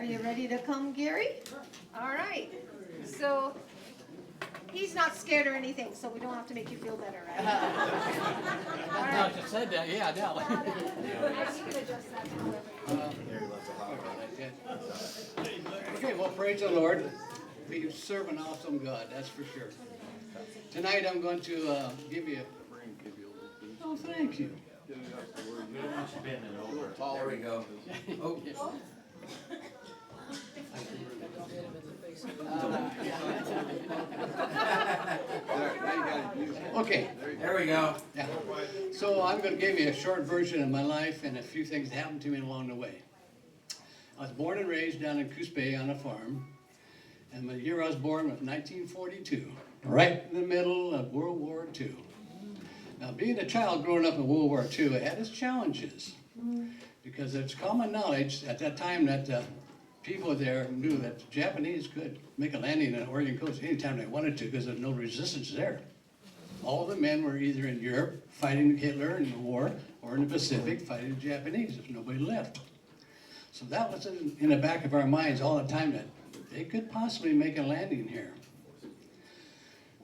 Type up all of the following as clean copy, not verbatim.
Are you ready to come, Gary? All right. So he's not scared or anything, so we don't have to make you feel better, right? All No, right. I just said that. Yeah, I know. You can adjust that, however. Okay, well, praise the Lord. We serve an awesome God, that's for sure. Tonight I'm going to give you. Oh, thank you. There we go. Oh. Okay. There we go. Yeah. So I'm going to give you a short version of my life and a few things that happened to me along the way. I was born and raised down in Coos Bay on a farm, and the year I was born was 1942, right in the middle of World War II. Now, being a child growing up in World War II, it had its challenges, because it's common knowledge at that time that people there knew that the Japanese could make a landing on the Oregon coast anytime they wanted to, because there's no resistance there. All the men were either in Europe fighting Hitler in the war, or in the Pacific fighting the Japanese. There's nobody left. So that was in the back of our minds all the time, that they could possibly make a landing here.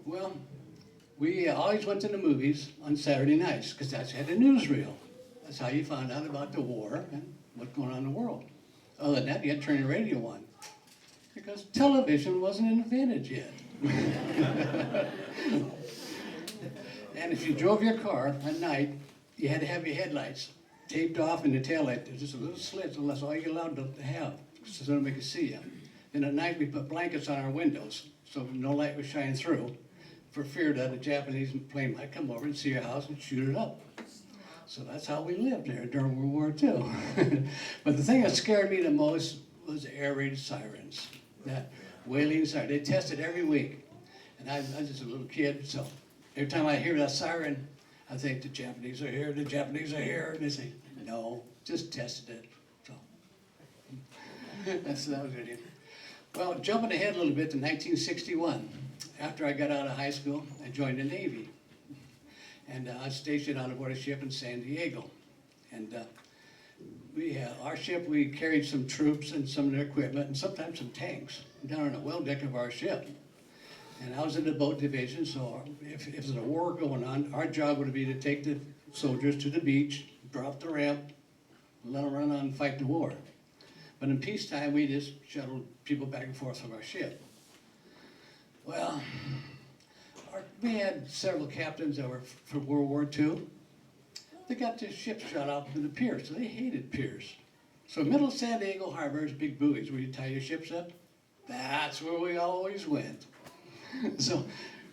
Well, we always went to the movies on Saturday nights, because that's had a newsreel. That's how you found out about the war and what's going on in the world. Other than that, you had to turn your radio on, because television wasn't invented yet. And if you drove your car at night, you had to have your headlights taped off in the taillight. There's just a little slit, so that's all you're allowed to have, so nobody could see you. And at night, we put blankets on our windows, so no light was shining through, for fear that a Japanese plane might come over and see your house and shoot it up. So that's how we lived there during World War II. But the thing that scared me the most was the air raid sirens, that wailing siren. They tested every week. And I was just a little kid, so every time I hear that siren, I think the Japanese are here, the Japanese are here. And they say, no, just tested it. So that was it. Well, jumping ahead a little bit to 1961. After I got out of high school, I joined the Navy. And I was stationed on board a ship in San Diego. And our ship, we carried some troops and some of their equipment and sometimes some tanks down on the well deck of our ship. And I was in the boat division, so if there's a war going on, our job would be to take the soldiers to the beach, drop the ramp, and let them run on and fight the war. But in peacetime, we just shuttled people back and forth from our ship. Well, we had several captains that were from World War II. They got their ships shut off to the pier, so they hated piers. So middle of San Diego Harbor is big buoys where you tie your ships up. That's where we always went. So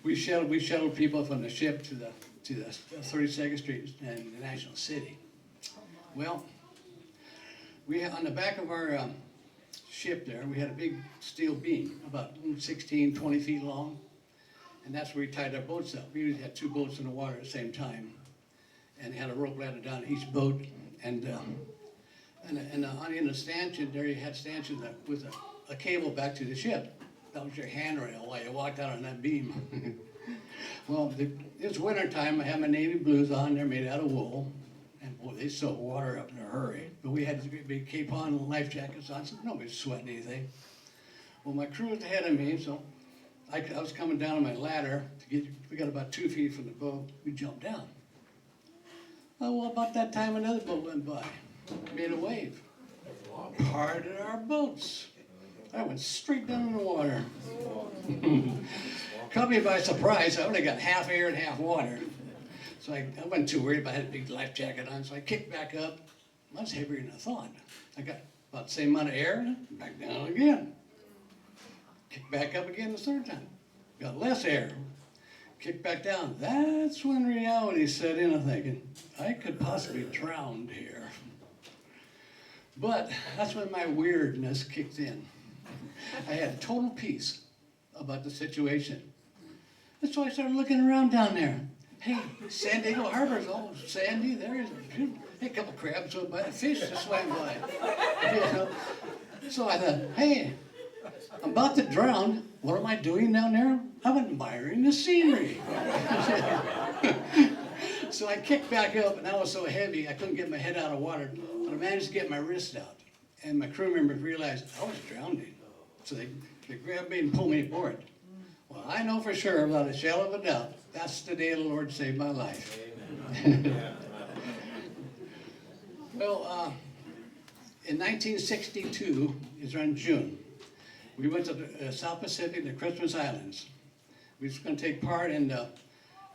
we shuttled people from the ship to the 32nd Street and the National City. Well, on the back of our ship there, we had a big steel beam, about 16, 20 feet long. And that's where we tied our boats up. We usually had two boats in the water at the same time. And had a rope ladder down each boat. And on the stanchion there, you had stanchions with a cable back to the ship. That was your handrail while you walked out on that beam. Well, it's winter time. I had my navy blues on. They're made out of wool. And boy, they soak water up in a hurry. But we had big cape on and life jackets on, so nobody's sweating anything. Well, my crew was ahead of me, so I was coming down on my ladder we got about 2 feet from the boat. We jumped down. Well, about that time, another boat went by, made a wave, parted our boats. I went straight down in the water. Caught me by surprise. I only got half air and half water. So I wasn't too worried, but I had a big life jacket on, so I kicked back up. I was heavier than I thought. I got about the same amount of air, back down again. Kicked back up again the third time. Got less air. Kicked back down. That's when reality set in. I'm thinking, I could possibly drown here. But that's when my weirdness kicked in. I had total peace about the situation. And so I started looking around down there. Hey, San Diego Harbor's all sandy. There's a couple crabs swim by, a fish just swam by. You know? So I thought, hey, I'm about to drown. What am I doing down there? I'm admiring the scenery. So I kicked back up, and I was so heavy I couldn't get my head out of water, but I managed to get my wrist out. and my crew members realized I was drowning. So they grabbed me and pulled me aboard. Well, I know for sure, without a shadow of a doubt, that's the day the Lord saved my life. Well, in 1962, is around June, we went to the South Pacific, the Christmas Islands. We was going to take part in a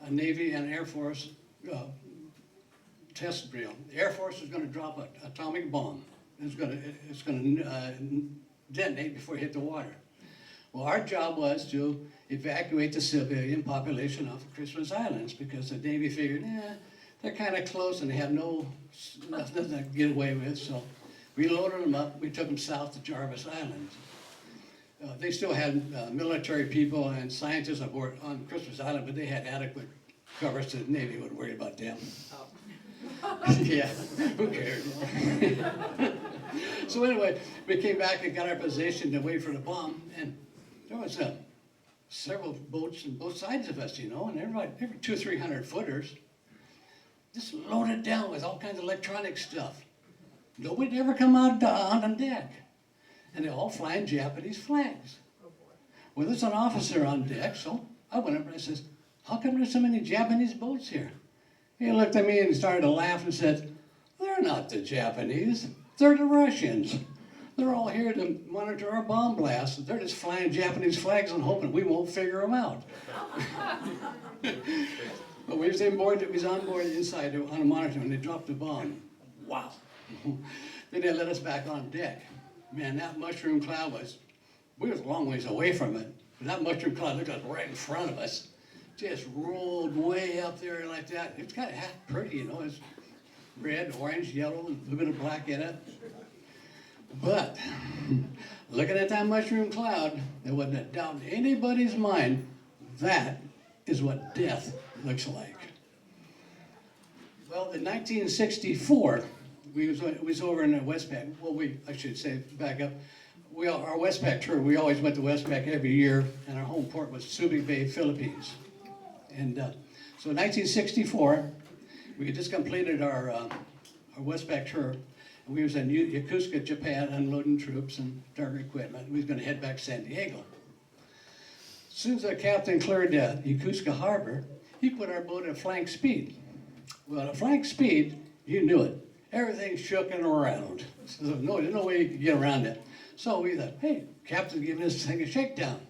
Navy and Air Force test drill. The Air Force was going to drop an atomic bomb. It's going to detonate before it hit the water. Well, our job was to evacuate the civilian population off of Christmas Islands because the Navy figured, they're kind of close and they have nothing to get away with. So we loaded them up. We took them south to Jarvis Island. They still had military people and scientists aboard on Christmas Island, but they had adequate cover so the Navy wouldn't worry about them. Yeah, who cares? So anyway, we came back and got our position to wait for the bomb, and there was several boats on both sides of us, and every 200 or 300 footers, just loaded down with all kinds of electronic stuff. Nobody'd ever come out on deck, and they're all flying Japanese flags. Well, there's an officer on deck, so I went up and I says, "How come there's so many Japanese boats here?" He looked at me and started to laugh and said, "They're not the Japanese, they're the Russians. They're all here to monitor our bomb blasts. They're just flying Japanese flags and hoping we won't figure them out." But we was on board inside on a monitor when they dropped the bomb. Wow. Then they let us back on deck. Man, that mushroom cloud we was a long ways away from it, but that mushroom cloud looked like right in front of us. Just rolled way up there like that. It's kind of half pretty, It's red, orange, yellow, and a little bit of black in it. But looking at that mushroom cloud, there wasn't a doubt in anybody's mind that is what death looks like. Well, in 1964, we was over in the Westpac. Well, I should say, back up. Our Westpac tour, we always went to Westpac every year, and our home port was Subic Bay, Philippines. And so in 1964, we had just completed our Westpac tour. And we was in Yokosuka, Japan, unloading troops and dark equipment. We was going to head back to San Diego. As soon as the captain cleared Yokosuka Harbor, he put our boat at flank speed. Well, at flank speed, you knew it. Everything shook and rattled. So there's no way you could get around it. So we thought, hey, captain's giving this thing a shakedown.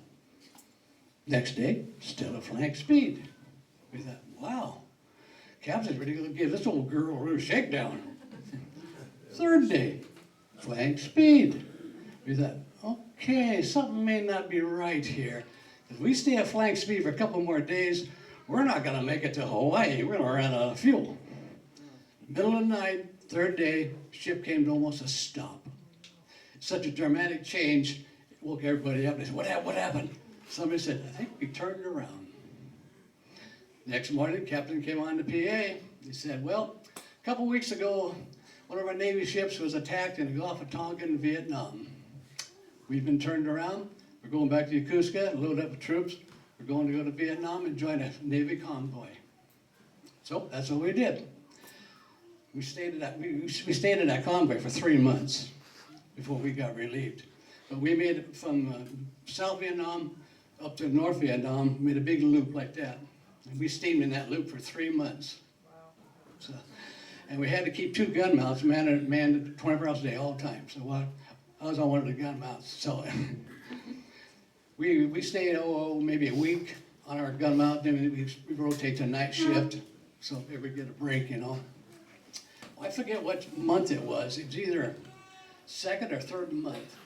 Next day, still at flank speed. We thought, wow, captain's really going to give this old girl a shakedown. Third day, flank speed. We thought, okay, something may not be right here. If we stay at flank speed for a couple more days, we're not going to make it to Hawaii. We're going to run out of fuel. Middle of the night, third day, ship came to almost a stop. Such a dramatic change, it woke everybody up. They said, what happened? Somebody said, I think we turned around. Next morning, captain came on the PA. He said, well, a couple weeks ago, one of our Navy ships was attacked in the Gulf of Tonkin, Vietnam. We've been turned around. We're going back to Yokosuka, load up with troops. We're going to go to Vietnam and join a Navy convoy. So that's what we did. We stayed in that convoy for 3 months before we got relieved. But we made it from South Vietnam up to North Vietnam, made a big loop like that. And we steamed in that loop for 3 months. Wow. So, and we had to keep 2 gun mounts manned 24 hours a day, all the time. So I was on one of the gun mounts. So we stayed, maybe a week on our gun mount, then we rotate to night shift, so if we get a break, Well, I forget what month it was. It was either second or third month.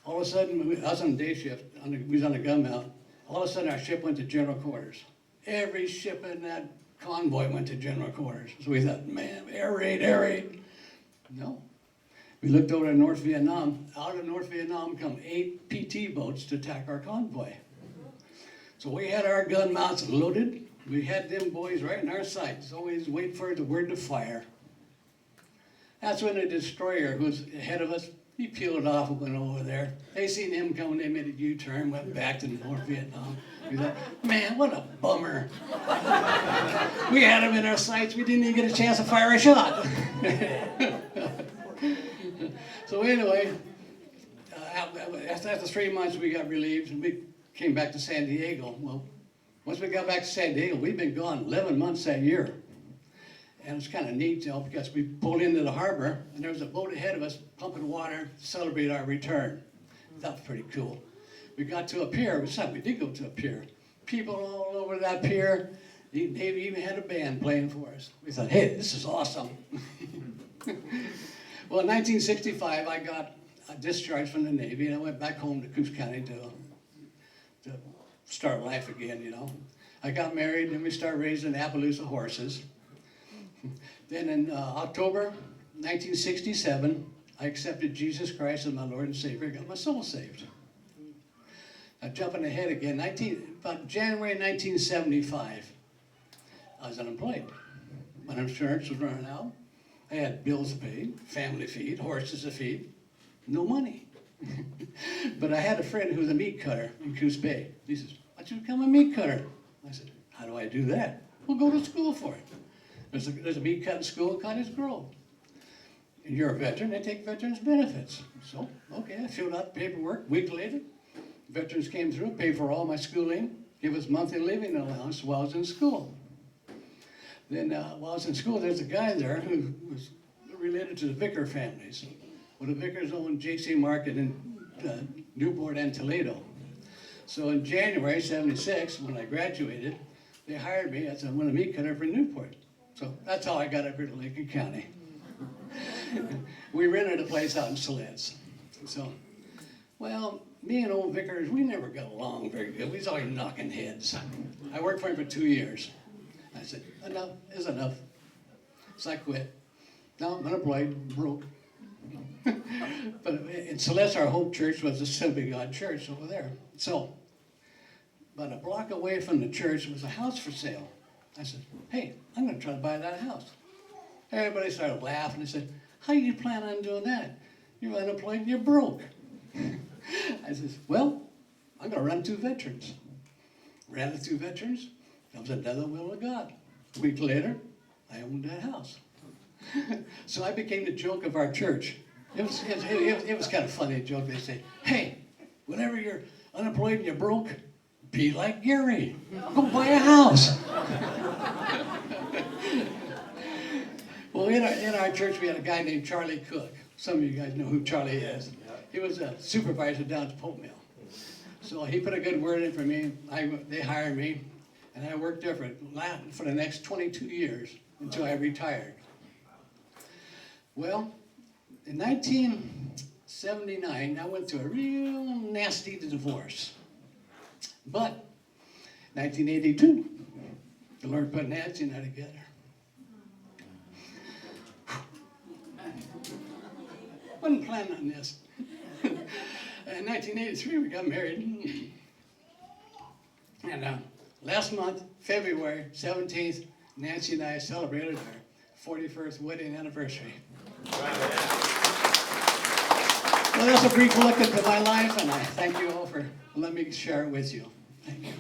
All of a sudden, I was on day shift, we was on the gun mount. All of a sudden, our ship went to general quarters. Every ship in that convoy went to general quarters. So we thought, man, air raid. No. We looked over at North Vietnam. Out of North Vietnam come 8 PT boats to attack our convoy. So we had our gun mounts loaded. We had them boys right in our sights, always wait for the word to fire. That's when the destroyer, who's ahead of us, he peeled off and went over there. They seen him coming, they made a U-turn, went back to North Vietnam. We thought, man, what a bummer. We had him in our sights, we didn't even get a chance to fire a shot. So anyway, after 3 months, we got relieved, and we came back to San Diego. Well, once we got back to San Diego, we'd been gone 11 months that year. And it's kind of neat, you know, because we pulled into the harbor, and there was a boat ahead of us pumping water to celebrate our return. That was pretty cool. We got to a pier. We did go to a pier. People all over that pier. The Navy even had a band playing for us. We thought, hey, this is awesome. Well, in 1965, I got discharged from the Navy, and I went back home to Coos County to start life again, you know. I got married, and we started raising Appaloosa horses. Then in October 1967, I accepted Jesus Christ as my Lord and Savior. Got my soul saved. Now jumping ahead again, about January 1975, I was unemployed. My insurance was running out. I had bills to pay, family to feed, horses to feed, no money. But I had a friend who was a meat cutter in Coos Bay. He says, why don't you become a meat cutter? I said, how do I do that? Well, go to school for it. There's a meat cutting school in Cottage Grove. And you're a veteran, they take veterans benefits. So, okay, I filled out the paperwork. A week later, veterans came through, paid for all my schooling, gave us monthly living allowance while I was in school. Then while I was in school, there's a guy there who was related to the Vicker families. Well, the Vickers owned J.C. Market in Newport and Toledo. So in January '76, when I graduated, they hired me as a meat cutter for Newport. So that's how I got up here to Lincoln County. We rented a place out in Sleds. So, well, me and old Vickers, we never got along very good. We was always knocking heads. I worked for him for 2 years. I said, enough is enough. So I quit. Now I'm unemployed, broke. But in Celeste, our home church was the Assembly of God church over there. So, about a block away from the church was a house for sale. I said, hey, I'm going to try to buy that house. Everybody started laughing. They said, how do you plan on doing that? You're unemployed and you're broke. I said, well, I'm going to run 2 veterans. Ran the 2 veterans. That was another will of God. A week later, I owned that house. So I became the joke of our church. It was kind of funny joke. They say, hey, whenever you're unemployed and you're broke, be like Gary. Go buy a house. Well, in our church, we had a guy named Charlie Cook. Some of you guys know who Charlie is. He was a supervisor down at the Pope Mill. So he put a good word in for me. They hired me, and I worked there for the next 22 years until I retired. Well, in 1979, I went through a real nasty divorce. But 1982, the Lord put Nancy and I together. Wasn't planning on this. In 1983, we got married. And last month, February 17th, Nancy and I celebrated our 41st wedding anniversary. Well, that's a brief look into my life, and I thank you all for letting me share it with you. Thank you.